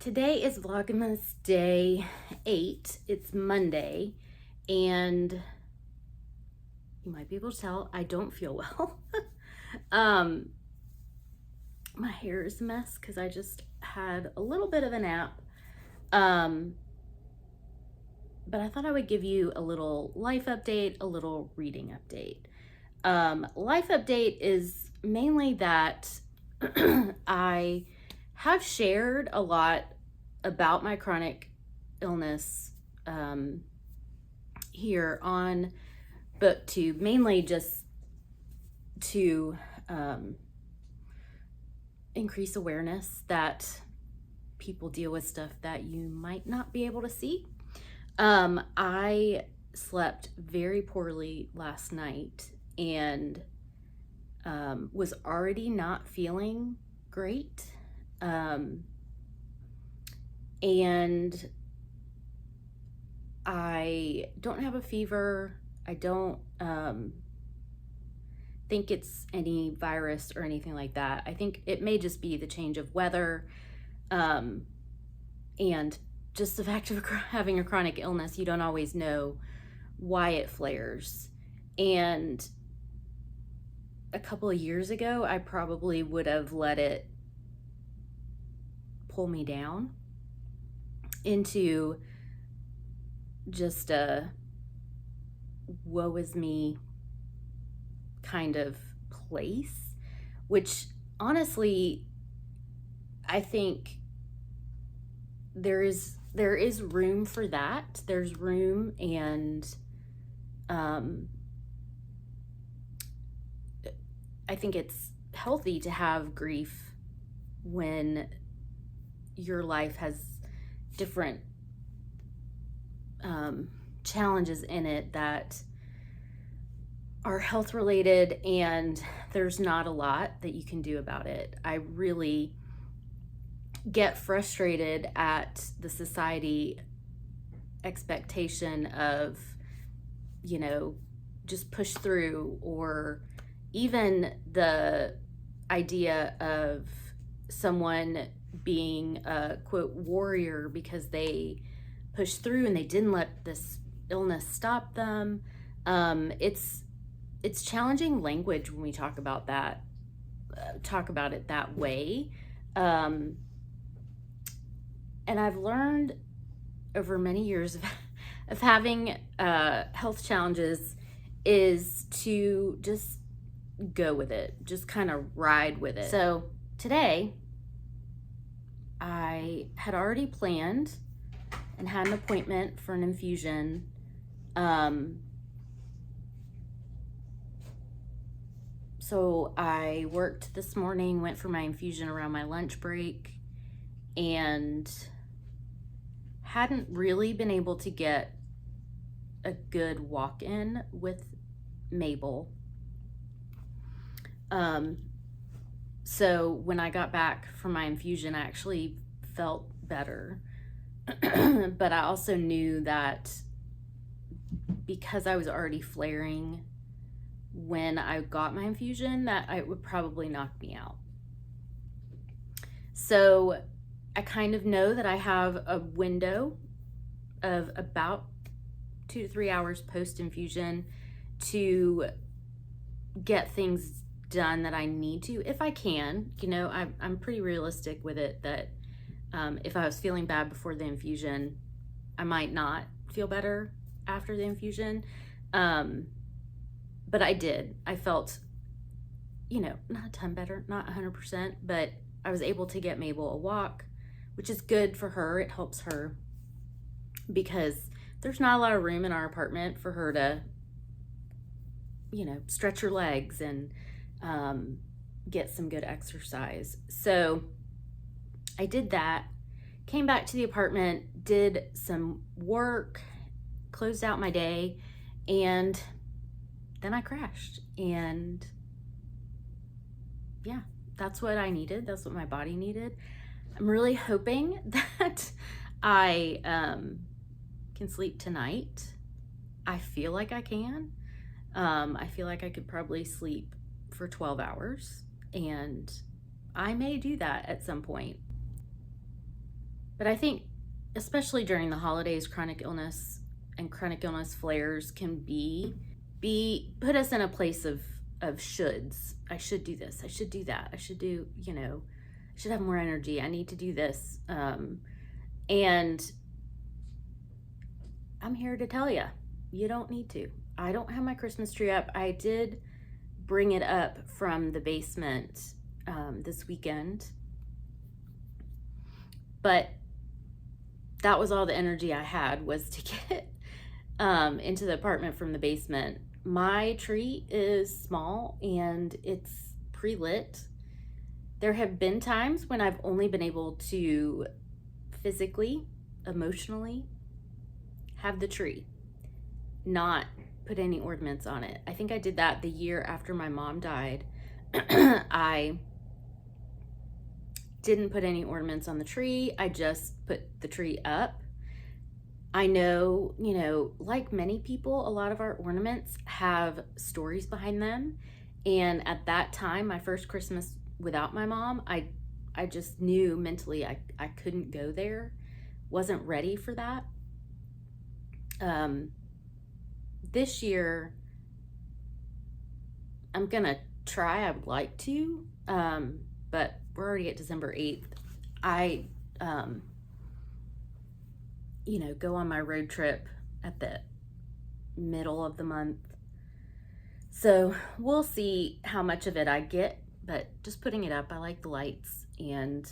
Today is Vlogmas day 8. It's Monday, and you might be able to tell I don't feel well. My hair is a mess because I just had a little bit of a nap. But I thought I would give you a little life update, a little reading update. Life update is mainly that I have shared a lot about my chronic illness here on booktube, mainly just to increase awareness that people deal with stuff that you might not be able to see. I slept very poorly last night and was already not feeling great. And I don't have a fever. I don't think it's any virus or anything like that. I think it may just be the change of weather and just the fact of having a chronic illness. You don't always know why it flares. And a couple of years ago, I probably would have let it pull me down into just a woe is me kind of place, which honestly, I think there is room for that. There's room, and I think it's healthy to have grief when your life has different challenges in it that are health related, and there's not a lot that you can do about it. I really get frustrated at the society expectation of, just push through, or even the idea of someone being a quote warrior because they pushed through and they didn't let this illness stop them. It's challenging language when we talk about that, talk about it that way. And I've learned over many years of having health challenges is to just go with it, just kind of ride with it. So today, I had already planned and had an appointment for an infusion. So I worked this morning, went for my infusion around my lunch break, and hadn't really been able to get a good walk-in with Mabel. So when I got back from my infusion, I actually felt better. But I also knew that because I was already flaring when I got my infusion, that it would probably knock me out. So I kind of know that I have a window of about 2 to 3 hours post-infusion to get things done that I need to, if I can. I'm pretty realistic with it that if I was feeling bad before the infusion, I might not feel better after the infusion. But I did. I felt, not a ton better, not 100%, but I was able to get Mabel a walk, which is good for her. It helps her because there's not a lot of room in our apartment for her to, stretch her legs and get some good exercise. So I did that, came back to the apartment, did some work, closed out my day, and then I crashed. And yeah, that's what I needed. That's what my body needed. I'm really hoping that I can sleep tonight. I feel like I can. I feel like I could probably sleep for 12 hours, and I may do that at some point. But I think, especially during the holidays, chronic illness and chronic illness flares can be put us in a place of shoulds. I should do this. I should do that. I should do, I should have more energy. I need to do this. And I'm here to tell you, you don't need to. I don't have my Christmas tree up. I did bring it up from the basement this weekend, but that was all the energy I had, was to get into the apartment from the basement. My tree is small and it's pre-lit. There have been times when I've only been able to physically, emotionally have the tree, not put any ornaments on it. I think I did that the year after my mom died. I didn't put any ornaments on the tree. I just put the tree up. I know, like many people, a lot of our ornaments have stories behind them. And at that time, my first Christmas without my mom, I just knew mentally I couldn't go there. Wasn't ready for that. This year, I'm gonna try. I would like to, but we're already at December 8th. I, go on my road trip at the middle of the month. So we'll see how much of it I get, but just putting it up, I like the lights, and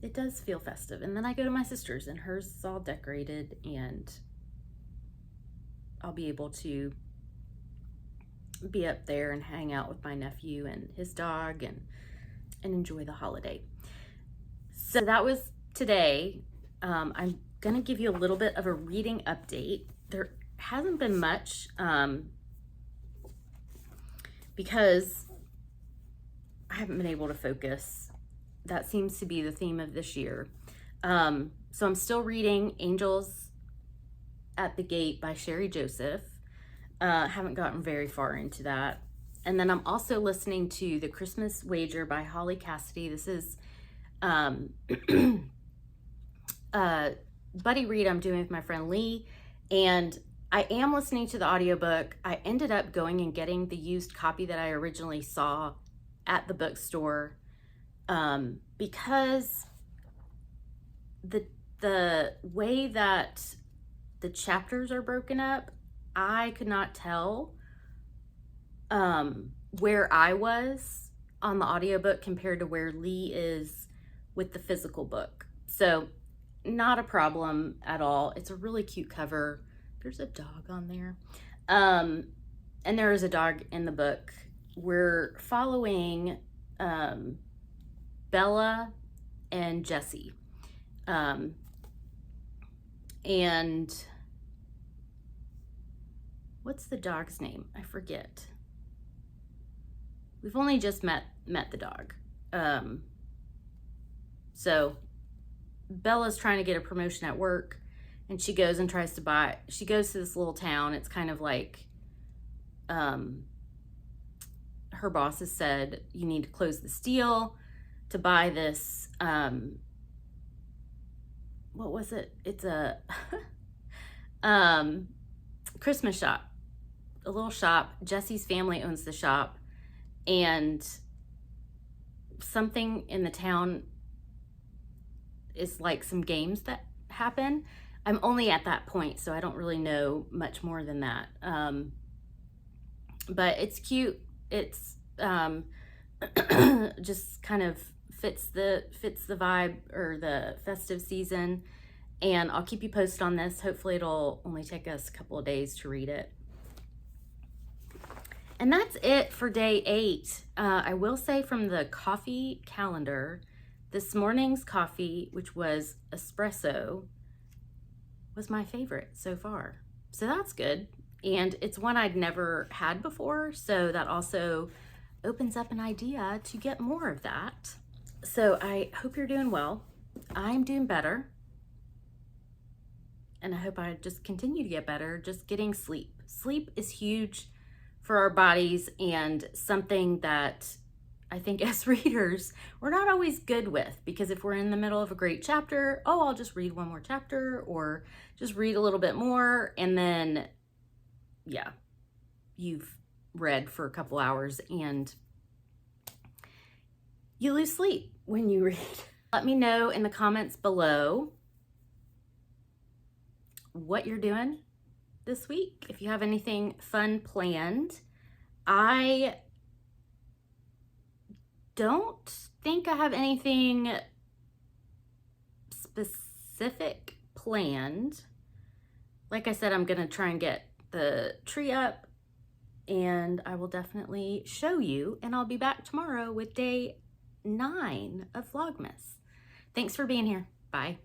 it does feel festive. And then I go to my sister's and hers is all decorated, and I'll be able to be up there and hang out with my nephew and his dog and enjoy the holiday. So that was today. I'm gonna give you a little bit of a reading update. There hasn't been much because I haven't been able to focus. That seems to be the theme of this year. So I'm still reading Angels at the Gate by Sherry Joseph. Haven't gotten very far into that. And then I'm also listening to The Christmas Wager by Holly Cassidy. This is buddy read I'm doing with my friend Lee, and I am listening to the audiobook. I ended up going and getting the used copy that I originally saw at the bookstore because the way that the chapters are broken up, I could not tell where I was on the audiobook compared to where Lee is with the physical book. So not a problem at all. It's a really cute cover. There's a dog on there. And there is a dog in the book. We're following Bella and Jessie. And what's the dog's name? I forget. We've only just met the dog. So Bella's trying to get a promotion at work, and she goes and she goes to this little town. It's kind of like, her boss has said, you need to close this deal to buy this, what was it? It's a Christmas shop, a little shop. Jesse's family owns the shop, and something in the town is like some games that happen. I'm only at that point, so I don't really know much more than that. But it's cute. It's just kind of fits the vibe or the festive season. And I'll keep you posted on this. Hopefully it'll only take us a couple of days to read it. And that's it for day 8. I will say, from the coffee calendar, this morning's coffee, which was espresso, was my favorite so far. So that's good. And it's one I'd never had before, so that also opens up an idea to get more of that. So I hope you're doing well. I'm doing better. And I hope I just continue to get better, just getting sleep. Sleep is huge for our bodies, and something that I think as readers, we're not always good with, because if we're in the middle of a great chapter, oh, I'll just read one more chapter or just read a little bit more. And then, yeah, you've read for a couple hours and you lose sleep when you read. Let me know in the comments below what you're doing this week. If you have anything fun planned. I don't think I have anything specific planned. Like I said, I'm gonna try and get the tree up, and I will definitely show you, and I'll be back tomorrow with day 9 of Vlogmas. Thanks for being here. Bye.